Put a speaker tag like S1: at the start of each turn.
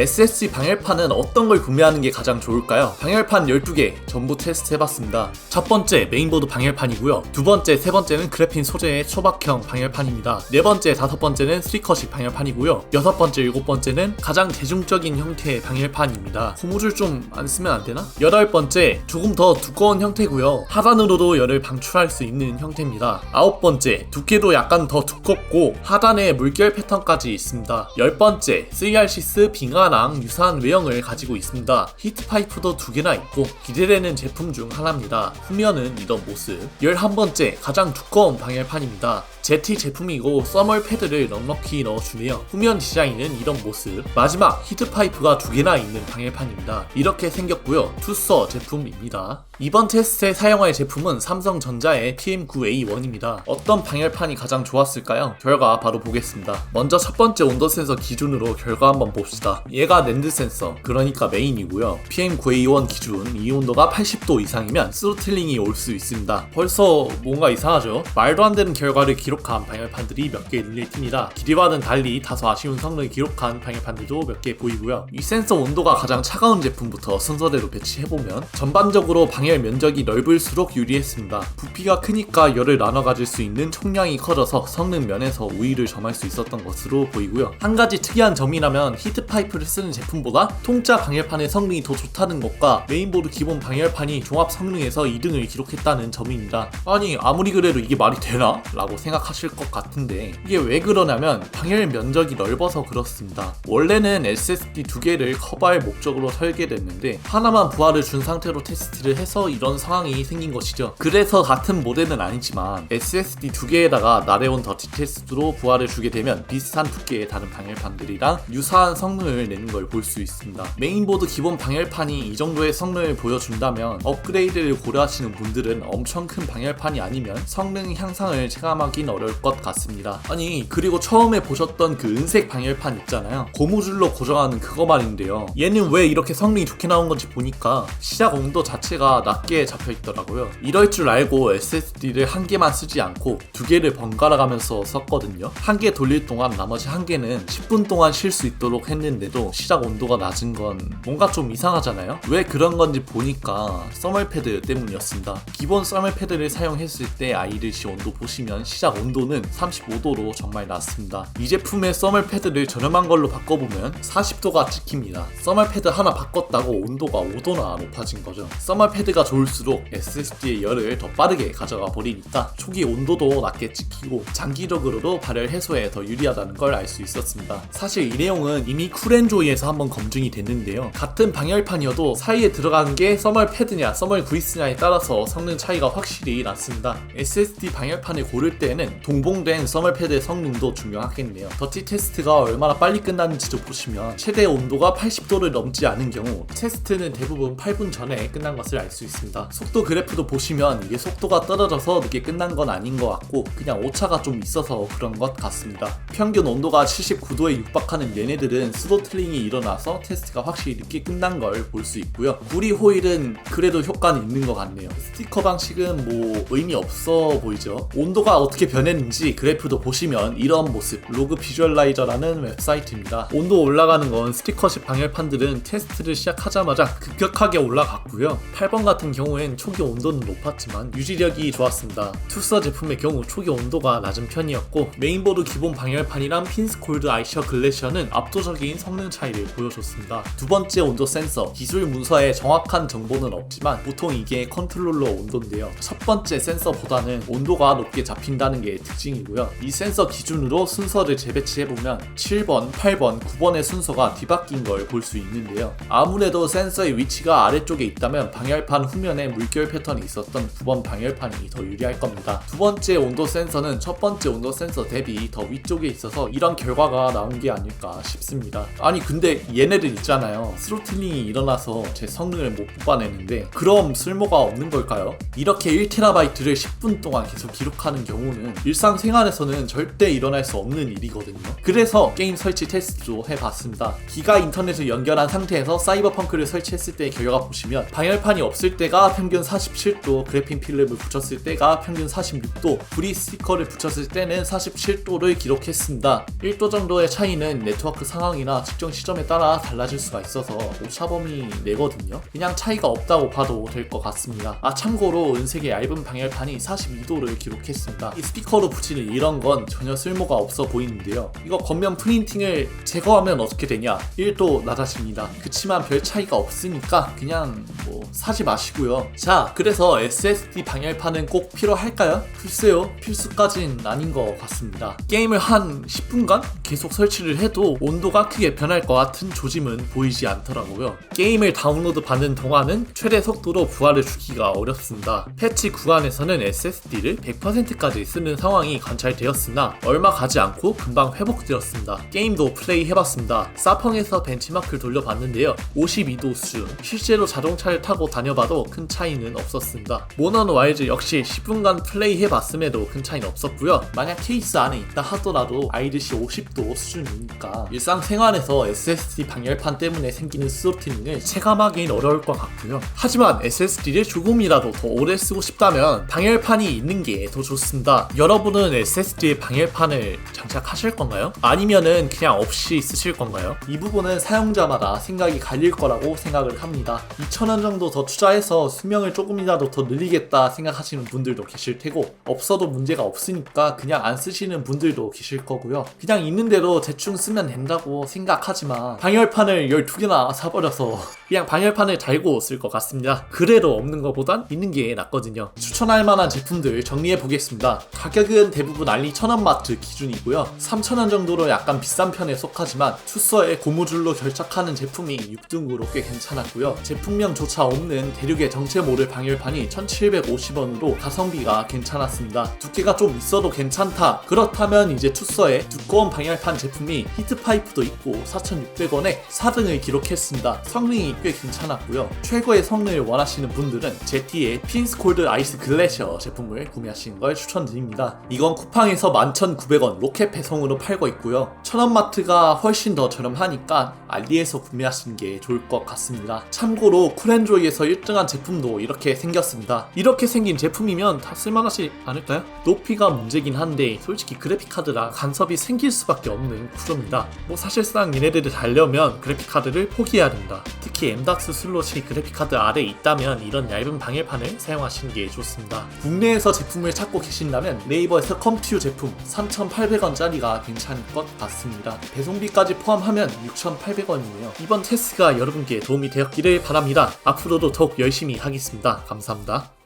S1: SSD 방열판은 어떤 걸 구매하는 게 가장 좋을까요? 방열판 12개 전부 테스트 해봤습니다. 첫 번째 메인보드 방열판이고요. 두 번째, 세 번째는 그래핀 소재의 초박형 방열판입니다. 네 번째, 다섯 번째는 3컷식 방열판이고요. 여섯 번째, 일곱 번째는 가장 대중적인 형태의 방열판입니다. 고무줄 좀 안 쓰면 안 되나? 여덟 번째, 조금 더 두꺼운 형태고요. 하단으로도 열을 방출할 수 있는 형태입니다. 아홉 번째, 두께도 약간 더 두껍고 하단에 물결 패턴까지 있습니다. 열 번째, 3RCS 빙하랑 유사한 외형을 가지고 있습니다. 히트파이프도 두 개나 있고 기대되는 제품 중 하나입니다. 후면은 이런 모습. 11번째, 가장 두꺼운 방열판입니다. ZT 제품이고 써멀 패드를 넉넉히 넣어주네요. 후면 디자인은 이런 모습. 마지막, 히트파이프가 두 개나 있는 방열판입니다. 이렇게 생겼고요. 투서 제품입니다. 이번 테스트에 사용할 제품은 삼성전자의 PM9A1입니다. 어떤 방열판이 가장 좋았을까요? 결과 바로 보겠습니다. 먼저 첫 번째 온도 센서 기준으로 결과 한번 봅시다. 얘가 랜드 센서, 그러니까 메인이고요. PM9A1 기준 이 온도가 80도 이상이면 스로틀링이 올 수 있습니다. 벌써 뭔가 이상하죠? 말도 안 되는 결과를 기록한 방열판들이 몇 개 눈에 띕니다. 길이와는 달리 다소 아쉬운 성능을 기록한 방열판들도 몇 개 보이고요. 이 센서 온도가 가장 차가운 제품부터 순서대로 배치해보면 전반적으로 방열 면적이 넓을수록 유리했습니다. 부피가 크니까 열을 나눠 가질 수 있는 총량이 커져서 성능 면에서 우위를 점할 수 있었던 것으로 보이고요. 한 가지 특이한 점이라면 히트파이프를 쓰는 제품보다 통짜 방열판의 성능이 더 좋다는 것과 메인보드 기본 방열판이 종합 성능에서 2등을 기록했다는 점입니다. 아니, 아무리 그래도 이게 말이 되나? 라고 생각하실 것 같은데 이게 왜 그러냐면 방열 면적이 넓어서 그렇습니다. 원래는 SSD 두 개를 커버할 목적으로 설계됐는데 하나만 부하를 준 상태로 테스트를 해서 이런 상황이 생긴 것이죠. 그래서 같은 모델은 아니지만 SSD 두 개에다가 나레온 더티 테스트로 부하를 주게 되면 비슷한 두께의 다른 방열판들이랑 유사한 성능을 내는 걸 볼 수 있습니다. 메인보드 기본 방열판이 이 정도의 성능을 보여준다면 업그레이드를 고려하시는 분들은 엄청 큰 방열판이 아니면 성능 향상을 체감하긴 어려울 것 같습니다. 아니, 그리고 처음에 보셨던 그 은색 방열판 있잖아요. 고무줄로 고정하는 그거 말인데요. 얘는 왜 이렇게 성능이 좋게 나온 건지 보니까 시작 온도 자체가 낮게 잡혀 있더라고요. 이럴 줄 알고 SSD를 한 개만 쓰지 않고 두 개를 번갈아 가면서 썼거든요. 한 개 돌릴 동안 나머지 한 개는 10분 동안 쉴 수 있도록 했는데도 시작 온도가 낮은 건 뭔가 좀 이상하잖아요. 왜 그런 건지 보니까 써멀 패드 때문이었습니다. 기본 써멀 패드를 사용했을 때 IRC 온도 보시면 시작 온도는 35도로 정말 낮습니다. 이 제품의 써멀 패드를 저렴한 걸로 바꿔보면 40도가 찍힙니다. 써멀 패드 하나 바꿨다고 온도가 5도나 높아진 거죠. 써멀 패드가 좋을수록 SSD의 열을 더 빠르게 가져가 버리니까 초기 온도도 낮게 찍히고 장기적으로도 발열 해소에 더 유리하다는 걸 알 수 있었습니다. 사실 이 내용은 이미 쿨앤조이에서 한번 검증이 됐는데요. 같은 방열판이어도 사이에 들어간 게 써멀 패드냐 써멀 구이스냐에 따라서 성능 차이가 확실히 났습니다. SSD 방열판을 고를 때에는 동봉된 써멀 패드의 성능도 중요하겠네요. 더티 테스트가 얼마나 빨리 끝났는지도 보시면 최대 온도가 80도를 넘지 않은 경우 테스트는 대부분 8분 전에 끝난 것을 알 수 있습니다. 속도 그래프도 보시면 이게 속도가 떨어져서 늦게 끝난 건 아닌 것 같고 그냥 오차가 좀 있어서 그런 것 같습니다. 평균 온도가 79도에 육박하는 얘네들은 스로틀링이 일어나서 테스트가 확실히 늦게 끝난 걸 볼 수 있고요. 구리 호일은 그래도 효과는 있는 것 같네요. 스티커 방식은 뭐 의미 없어 보이죠. 온도가 어떻게 변했는지 그래프도 보시면 이런 모습, 로그 비주얼라이저라는 웹사이트입니다. 온도 올라가는 건 스티커식 방열판들은 테스트를 시작하자마자 급격하게 올라갔고요. 8번 같은 경우엔 초기 온도는 높았지만 유지력이 좋았습니다. 투서 제품의 경우 초기 온도가 낮은 편이었고 메인보드 기본 방열판이랑 핀스콜드 아이셔 글래셔는 압도적인 성능 차이를 보여줬습니다. 두 번째 온도 센서, 기술 문서에 정확한 정보는 없지만 보통 이게 컨트롤러 온도인데요. 첫 번째 센서보다는 온도가 높게 잡힌다는 게 특징이고요. 이 센서 기준으로 순서를 재배치해보면 7번, 8번, 9번의 순서가 뒤바뀐 걸 볼 수 있는데요. 아무래도 센서의 위치가 아래쪽에 있다면 방열판 후면에 물결 패턴이 있었던 9번 방열판이 더 유리할 겁니다. 두 번째 온도 센서는 첫 번째 온도 센서 대비 더 위쪽에 있어서 이런 결과가 나온 게 아닐까 싶습니다. 아니 근데 얘네들 있잖아요. 스로틀링이 일어나서 제 성능을 못 뽑아내는데 그럼 쓸모가 없는 걸까요? 이렇게 1TB를 10분 동안 계속 기록하는 경우는 일상생활에서는 절대 일어날 수 없는 일이거든요. 그래서 게임 설치 테스트도 해봤습니다. 기가 인터넷을 연결한 상태에서 사이버펑크를 설치했을 때의 결과 보시면 방열판이 없을 붙였을 때가 평균 47도, 그래핀 필름을 붙였을 때가 평균 46도, 브리 스티커를 붙였을 때는 47도를 기록했습니다. 1도 정도의 차이는 네트워크 상황이나 측정 시점에 따라 달라질 수가 있어서 오차범위 내거든요. 그냥 차이가 없다고 봐도 될 것 같습니다. 참고로 은색의 얇은 방열판이 42도를 기록했습니다. 이 스피커로 붙이는 이런 건 전혀 쓸모가 없어 보이는데요. 이거 겉면 프린팅을 제거하면 어떻게 되냐? 1도 낮아집니다. 그치만 별 차이가 없으니까 그냥 사지 마시고요. 자, 그래서 SSD 방열판은 꼭 필요할까요? 글쎄요, 필수까진 아닌 것 같습니다. 게임을 한 10분간 계속 설치를 해도 온도가 크게 변할 것 같은 조짐은 보이지 않더라고요. 게임을 다운로드 받는 동안은 최대 속도로 부하를 주기가 어렵습니다. 패치 구간에서는 SSD를 100%까지 쓰는 상황이 관찰되었으나 얼마 가지 않고 금방 회복되었습니다. 게임도 플레이해봤습니다. 사펑에서 벤치마크를 돌려봤는데요. 52도 수준, 실제로 자동차를 타고 다녀봐도 큰 차이는 없었습니다. 모넌 와일즈 역시 10분간 플레이해봤음에도 큰 차이는 없었고요. 만약 케이스 안에 있다 하더라도 아이드시 50도 수준이니까 일상생활에서 SSD 방열판 때문에 생기는 스로틀링을 체감하기는 어려울 것 같고요. 하지만 SSD를 조금이라도 더 오래 쓰고 싶다면 방열판이 있는 게 더 좋습니다. 여러분은 SSD에 방열판을 장착하실 건가요? 아니면은 그냥 없이 쓰실 건가요? 이 부분은 사용자마다 생각이 갈릴 거라고 생각을 합니다. 2,000원 정도 더 투자해서 수명을 조금이라도 더 늘리겠다 생각하시는 분들도 계실 테고, 없어도 문제가 없으니까 그냥 안 쓰시는 분들도 계실 거고요. 그냥 있는 대로 대충 쓰면 된다고 생각하지만 방열판을 12개나 사버려서 그냥 방열판을 달고 쓸 것 같습니다. 그래도 없는 것보단 있는 게 낫거든요. 추천할 만한 제품들 정리해 보겠습니다. 가격은 대부분 알리 천원마트 기준이고요. 3,000원 정도로 약간 비싼 편에 속하지만 투서에 고무줄로 결착하는 제품이 6등으로 꽤 괜찮았고요. 제품명조차 없는 대륙의 정체 모를 방열판이 1,750원으로 가성비가 괜찮았습니다. 두께가 좀 있어도 괜찮다, 그렇다면 이제 투서에 두꺼운 방열판 제품이 히트파이프도 있고 4,600원에 4등을 기록했습니다. 성능이 꽤 괜찮았고요. 최고의 성능을 원하시는 분들은 제티의 핀스콜드 아이스 글래셔 제품을 구매하시는 걸 추천드립니다. 이건 쿠팡에서 11,900원 로켓 배송으로 팔고 있고요. 천원마트가 훨씬 더 저렴하니까 알리에서 구매하시는 게 좋을 것 같습니다. 참고로 쿨앤조이에서 1등한 제품도 이렇게 생겼습니다. 이렇게 생긴 제품이면 다 쓸만하지 않을까요? 높이가 문제긴 한데 솔직히 그래픽카드라 간섭이 생길 수밖에 없는 구조입니다. 사실상 얘네들을 달려면 그래픽카드를 포기해야 된다. 특히 M.2 슬롯이 그래픽카드 아래에 있다면 이런 얇은 방열판을 사용하시는 게 좋습니다. 국내에서 제품을 찾고 계신다면 네이버에서 컴퓨 제품 3,800원짜리가 괜찮을 것 같습니다. 배송비까지 포함하면 6,800원이네요. 이번 테스트가 여러분께 도움이 되었기를 바랍니다. 앞으로도 더욱 열심히 하겠습니다. 감사합니다.